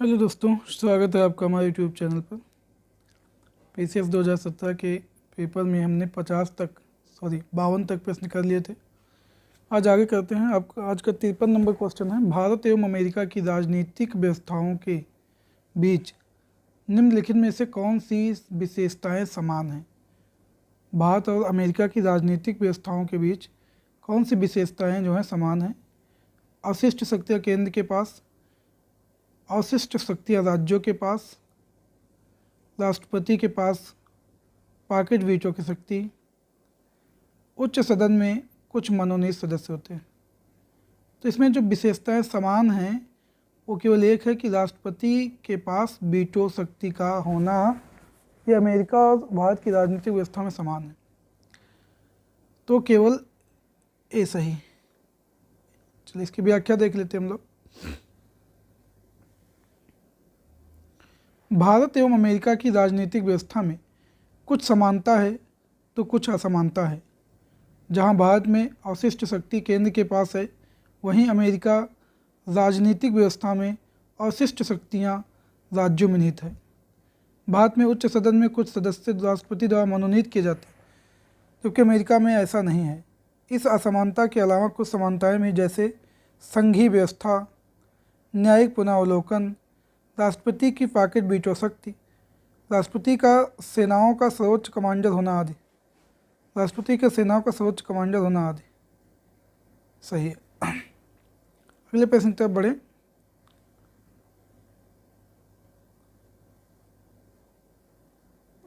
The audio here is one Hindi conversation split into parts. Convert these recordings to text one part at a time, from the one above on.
हेलो दोस्तों, स्वागत है आपका हमारे यूट्यूब चैनल पर। पीसीएस 2017 के पेपर में हमने 52 तक प्रश्न कर लिए थे। आज आगे करते हैं। आपका आज का 53 नंबर क्वेश्चन है, भारत एवं अमेरिका की राजनीतिक व्यवस्थाओं के बीच निम्नलिखित में से कौन सी विशेषताएं समान हैं। भारत और अमेरिका की राजनीतिक व्यवस्थाओं के बीच कौन सी विशेषताएं जो हैं समान हैं। अवशिष्ट शक्तियाँ केंद्र के पास, अवशिष्ट शक्तियाँ राज्यों के पास, राष्ट्रपति के पास पॉकेट वीटो की शक्ति, उच्च सदन में कुछ मनोनीत सदस्य होते हैं। तो इसमें जो विशेषताएं समान हैं वो केवल एक है कि राष्ट्रपति के पास वीटो शक्ति का होना, ये अमेरिका और भारत की राजनीतिक व्यवस्था में समान है। तो केवल ए सही। चलिए इसकी व्याख्या देख लेते हैं हम लोग। भारत एवं अमेरिका की राजनीतिक व्यवस्था में कुछ समानता है तो कुछ असमानता है। जहां भारत में अवशिष्ट शक्ति केंद्र के पास है, वहीं अमेरिका राजनीतिक व्यवस्था में अवशिष्ट शक्तियां राज्यों में निहित है। भारत में उच्च सदन में कुछ सदस्य राष्ट्रपति द्वारा मनोनीत किए जाते हैं, जबकि अमेरिका में ऐसा नहीं है। इस असमानता के अलावा कुछ समानताएं भी, जैसे संघीय व्यवस्था, न्यायिक पुनरावलोकन, राष्ट्रपति की पॉकेट वीटो शक्ति, राष्ट्रपति का सेनाओं का सर्वोच्च कमांडर होना आदि, राष्ट्रपति के सेनाओं का सर्वोच्च कमांडर होना आदि सही है। अगले प्रश्न की तरफ बढ़े।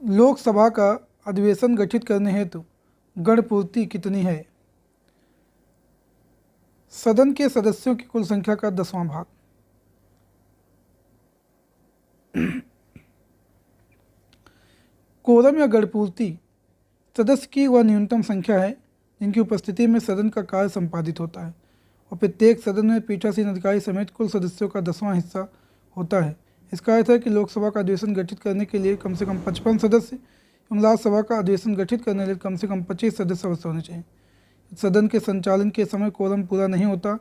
लोकसभा का अधिवेशन गठित करने हेतु गणपूर्ति कितनी है। सदन के सदस्यों की कुल संख्या का 10वां भाग। कोरम या गणपूर्ति सदस्य की वह न्यूनतम संख्या है जिनकी उपस्थिति में सदन का कार्य संपादित होता है, और प्रत्येक सदन में पीठासीन अधिकारी समेत कुल सदस्यों का 10वां हिस्सा होता है। इसका अर्थ है कि लोकसभा का अधिवेशन गठित करने के लिए कम से कम 55 सदस्य एवं राज्यसभा का अधिवेशन गठित करने के लिए कम से कम 25 सदस्य अवश्य होने चाहिए। सदन के संचालन के समय कोरम पूरा नहीं होता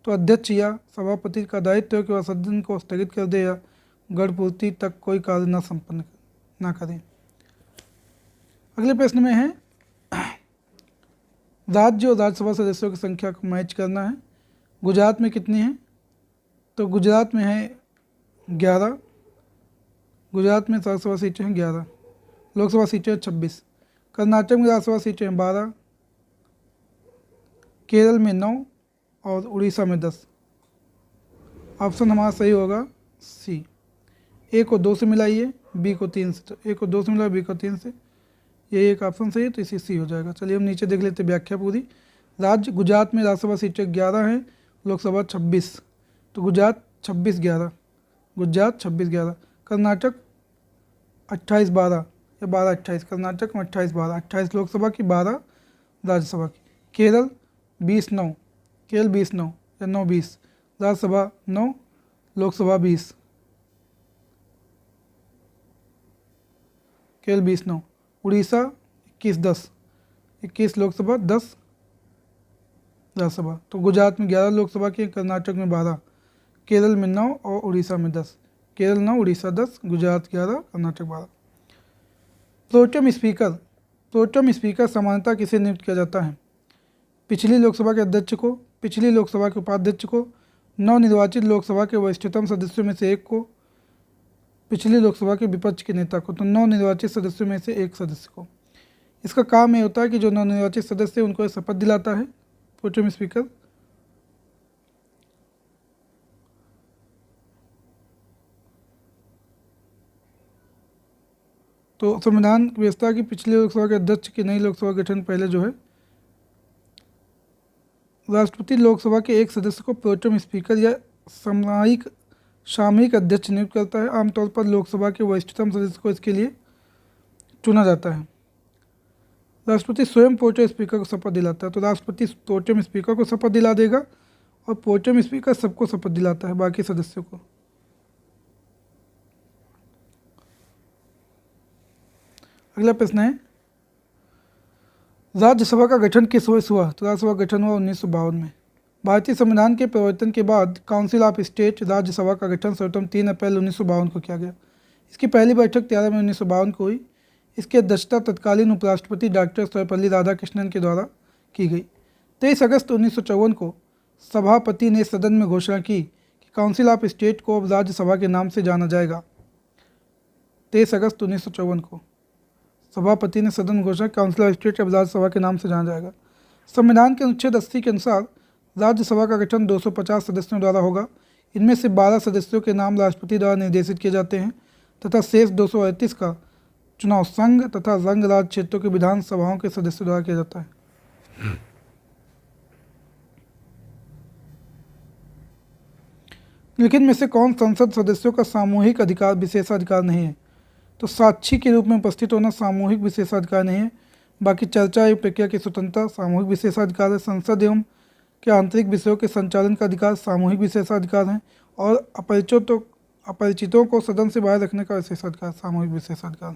तो अध्यक्ष या सभापति का दायित्व है कि वह सदन को स्थगित कर दे या गणपूर्ति तक कोई कार्य न संपन्न न करें। अगले प्रश्न में है, राज्य और राज्यसभा सदस्यों की संख्या को मैच करना है। गुजरात में कितनी है, तो गुजरात में है 11। गुजरात में राज्यसभा सीटें हैं 11, लोकसभा सीटें हैं 26। कर्नाटक में राज्यसभा सीटें हैं 12, केरल में 9 और उड़ीसा में 10। ऑप्शन हमारा सही होगा सी। ए को 2 से मिलाइए, बी को 3 से, तो ए को 2 से मिलाइए, बी को 3 से, ये एक ऑप्शन सही है तो इसी सी हो जाएगा। चलिए हम नीचे देख लेते हैं व्याख्या पूरी। राज्य गुजरात में राज्यसभा सीटें 11 हैं, लोकसभा 26, तो गुजरात 26-11, गुजरात 26-11। कर्नाटक 28-12 या 12-28, कर्नाटक में 28-12, 28 लोकसभा की, 12 राज्यसभा की। केरल 20-9, केरल 20-9 या 9-20, राज्यसभा 9, लोकसभा 20, केरल 20-9। उड़ीसा 21-10, 21 लोकसभा 10 राज्यसभा। तो गुजरात में 11 लोकसभा की, कर्नाटक में 12, केरल में 9 और उड़ीसा में 10। Kerala 9, Orissa 10, Gujarat 11, Karnataka 12। Protem speaker, protem speaker सामान्यतः किसे नियुक्त किया जाता है। पिछली लोकसभा के अध्यक्ष को, पिछली लोकसभा के उपाध्यक्ष को, नवनिर्वाचित लोकसभा के वरिष्ठतम सदस्यों में से एक को, पिछली लोकसभा के विपक्ष के नेता को, तो नवनिर्वाचित सदस्यों में से एक सदस्य को। इसका काम ये होता है कि जो नवनिर्वाचित सदस्य उनको शपथ दिलाता है प्रोटेम स्पीकर। तो संविधान व्यवस्था की पिछली लोकसभा के अध्यक्ष की नई लोकसभा गठन पहले जो है, राष्ट्रपति लोकसभा के एक सदस्य को प्रोटेम स्पीकर या सामयिक अध्यक्ष नियुक्त करता है। आमतौर पर लोकसभा के वरिष्ठतम सदस्य को इसके लिए चुना जाता है। राष्ट्रपति स्वयं प्रोटेम स्पीकर को शपथ दिलाता है, तो राष्ट्रपति प्रोटेम स्पीकर को शपथ दिला देगा और प्रोटेम स्पीकर सबको शपथ दिलाता है, बाकी सदस्यों को। अगला प्रश्न है, राज्यसभा का गठन किस वर्ष हुआ, तो राज्यसभा गठन हुआ 1952 में। भारतीय संविधान के प्रवर्तन के बाद काउंसिल ऑफ स्टेट राज्यसभा का गठन सर्वप्रथम 3 अप्रैल 1952 को किया गया। इसकी पहली बैठक 13 मई 1952 को हुई। इसकी अध्यक्षता तत्कालीन उपराष्ट्रपति डॉक्टर सर्वपल्ली राधाकृष्णन के द्वारा की गई। 23 अगस्त 1954 को सभापति ने सदन में घोषणा की कि काउंसिल ऑफ स्टेट को अब राज्यसभा के नाम से जाना जाएगा। 23 अगस्त 1954 को सभापति ने सदन में घोषणा काउंसिल ऑफ स्टेट अब राज्यसभा के नाम से जाना जाएगा। संविधान के अनुच्छेद 80 के अनुसार राज्यसभा का गठन 250 सदस्यों द्वारा होगा। इनमें से 12 सदस्यों के नाम राष्ट्रपति द्वारा निर्देशित किए जाते हैं तथा शेष 238 का चुनाव संघ तथा संघ राज्य क्षेत्रों के विधानसभाओं के सदस्यों द्वारा किया जाता है। लेकिन में से कौन संसद सदस्यों का सामूहिक अधिकार विशेषाधिकार नहीं है? तो साक्षी के रूप में उपस्थित होना सामूहिक विशेषाधिकार नहीं है। बाकी चर्चा एवं प्रक्रिया की स्वतंत्रता सामूहिक विशेषाधिकार है। संसद एवं के आंतरिक विषयों के संचालन का अधिकार सामूहिक विशेषाधिकार है। और अपरिचितों को सदन से बाहर रखने का विशेषाधिकार सामूहिक विशेषाधिकार।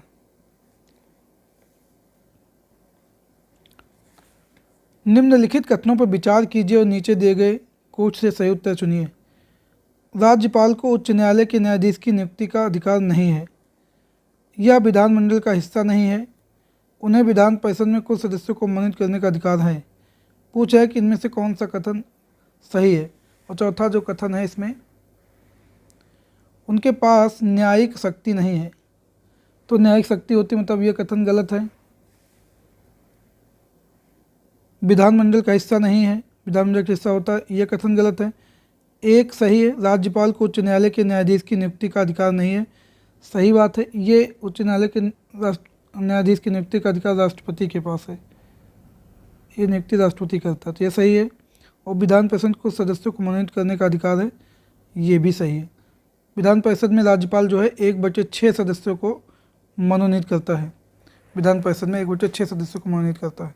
निम्नलिखित कथनों पर विचार कीजिए और नीचे दिए गए कुछ से सही उत्तर चुनिए। राज्यपाल को उच्च न्यायालय के न्यायाधीश की नियुक्ति का अधिकार नहीं है। यह विधानमंडल का हिस्सा नहीं है। उन्हें विधान परिषद में कुछ सदस्यों को मनोनीत करने का अधिकार है। पूछ है कि इनमें से कौन सा कथन सही है। और चौथा जो कथन है इसमें, उनके पास न्यायिक शक्ति नहीं है। तो न्यायिक शक्ति होती मतलब यह कथन गलत है। विधानमंडल का हिस्सा नहीं है, विधानमंडल का हिस्सा होता है, यह कथन गलत है। एक सही है, राज्यपाल को उच्च न्यायालय के न्यायाधीश की नियुक्ति का अधिकार नहीं है, सही बात है। ये उच्च न्यायालय के न्यायाधीश की नियुक्ति का अधिकार राष्ट्रपति के पास है, ये नियुक्ति राष्ट्रपति करता है, तो ये सही है। और विधान परिषद को सदस्यों को मनोनीत करने का अधिकार है, ये भी सही है। विधान परिषद में राज्यपाल जो है 1/6 सदस्यों को मनोनीत करता है। विधान परिषद में 1/6 सदस्यों को मनोनीत करता है।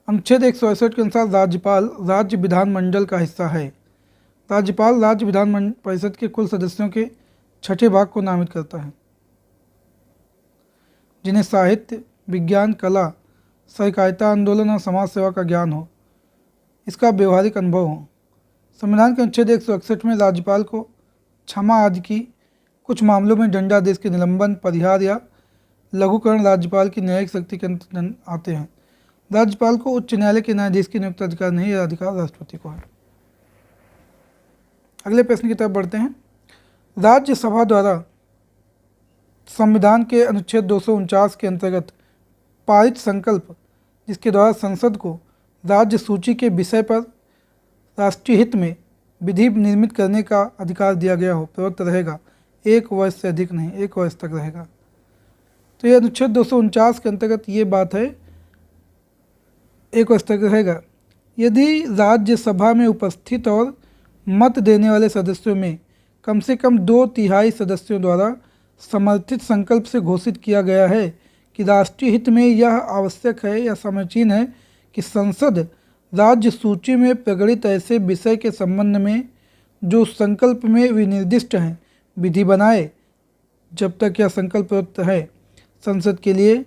अनुच्छेद 168 के अनुसार राज्यपाल राज्य विधानमंडल का हिस्सा है। राज्यपाल राज्य विधान परिषद के कुल सदस्यों के 6ठे भाग को नामित करता है, जिन्हें साहित्य, विज्ञान, कला, सहकारिता आंदोलन और समाज सेवा का ज्ञान हो, इसका व्यवहारिक अनुभव हो। संविधान के अनुच्छेद 161 में राज्यपाल को क्षमा आदि की कुछ मामलों में दंडादेश के निलंबन, परिहार या लघुकरण राज्यपाल की न्यायिक शक्ति के अंतर्गत आते हैं। राज्यपाल को उच्च न्यायालय के न्यायाधीश की नियुक्ति अधिकार नहीं, यह अधिकार राष्ट्रपति को है। अगले प्रश्न की तरफ बढ़ते हैं। राज्यसभा द्वारा संविधान के अनुच्छेद 249 के अंतर्गत पारित संकल्प, जिसके द्वारा संसद को राज्य सूची के विषय पर राष्ट्रीय हित में विधि निर्मित करने का अधिकार दिया गया हो, प्रवृत्त रहेगा। 1 वर्ष से अधिक नहीं, 1 वर्ष तक रहेगा। तो ये अनुच्छेद 249 के अंतर्गत ये बात है, 1 वर्ष तक रहेगा। यदि राज्यसभा में उपस्थित और मत देने वाले सदस्यों में कम से कम 2/3 सदस्यों द्वारा समर्थित संकल्प से घोषित किया गया है कि राष्ट्रीय हित में यह आवश्यक है या समीचीन है कि संसद राज्य सूची में प्रगणित ऐसे विषय के संबंध में जो संकल्प में विनिर्दिष्ट हैं विधि बनाए, जब तक यह संकल्प प्रयुक्त है, संसद के लिए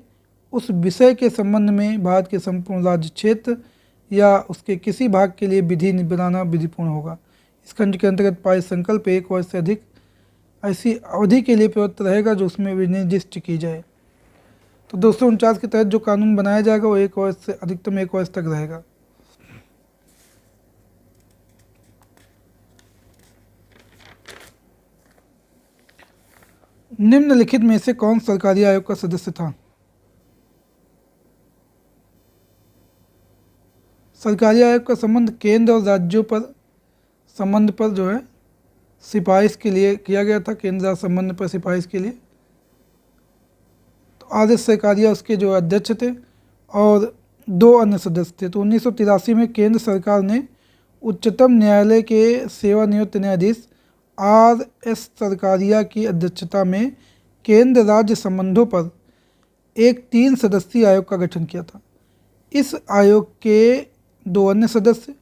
उस विषय के संबंध में भारत के संपूर्ण राज्य क्षेत्र या उसके किसी भाग के लिए विधि बनाना विधिपूर्ण होगा। इस खंड के अंतर्गत पारित संकल्प 1 वर्ष से अधिक ऐसी अवधि के लिए प्रयुक्त रहेगा जो उसमें विनिर्दिष्ट की जाए। तो 249 के तहत जो कानून बनाया जाएगा वो 1 वर्ष से अधिकतम 1 वर्ष तक रहेगा। निम्नलिखित में से कौन सरकारी आयोग का सदस्य था? सरकारी आयोग का संबंध केंद्र और राज्यों पर संबंध पर जो है सिफारिश के लिए किया गया था, केंद्र संबंध पर सिफारिश के लिए। तो आदेश सरकारिया उसके जो अध्यक्ष थे और 2 अन्य सदस्य थे। तो 1983 में केंद्र सरकार ने उच्चतम न्यायालय के सेवानिवृत्त न्यायाधीश RS सरकारिया की अध्यक्षता में केंद्र राज्य संबंधों पर एक 3 सदस्यीय आयोग का गठन किया था। इस आयोग के 2 अन्य सदस्य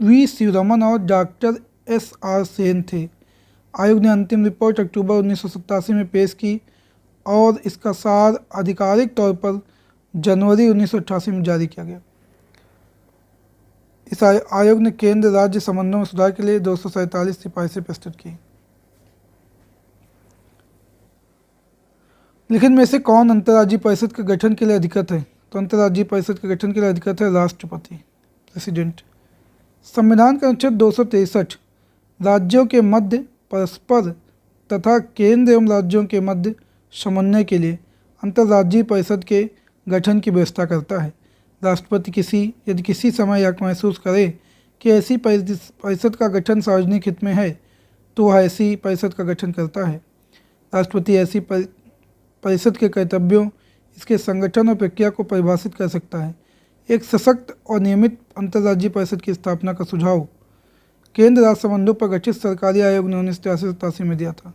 V शिवरमन और डॉक्टर SR सेन थे। आयोग ने अंतिम रिपोर्ट अक्टूबर 1987 में पेश की और इसका सार आधिकारिक तौर पर जनवरी 1988 में जारी किया गया। इस आयोग ने केंद्र राज्य संबंधों में सुधार के लिए 247 सिफारिशें प्रस्तुत की। लेकिन में से कौन अंतर्राज्यीय परिषद के गठन के लिए अधिकृत है? तो अंतर्राज्यीय परिषद के गठन के लिए अधिकृत है राष्ट्रपति, प्रेसिडेंट। संविधान का अनुच्छेद 263 राज्यों के मध्य परस्पर तथा केंद्र एवं राज्यों के मध्य समन्वय के लिए अंतर्राज्यीय परिषद के गठन की व्यवस्था करता है। राष्ट्रपति यदि किसी समय यह महसूस करे कि ऐसी परिषद का गठन सार्वजनिक हित में है तो वह ऐसी परिषद का गठन करता है। राष्ट्रपति ऐसी परिषद के कर्तव्यों, इसके संगठन और प्रक्रिया को परिभाषित कर सकता है। एक सशक्त और नियमित अंतर्राज्यीय परिषद की स्थापना का सुझाव केंद्र राज्य संबंधों पर गठित सरकारी आयोग ने 1983-87 में दिया था।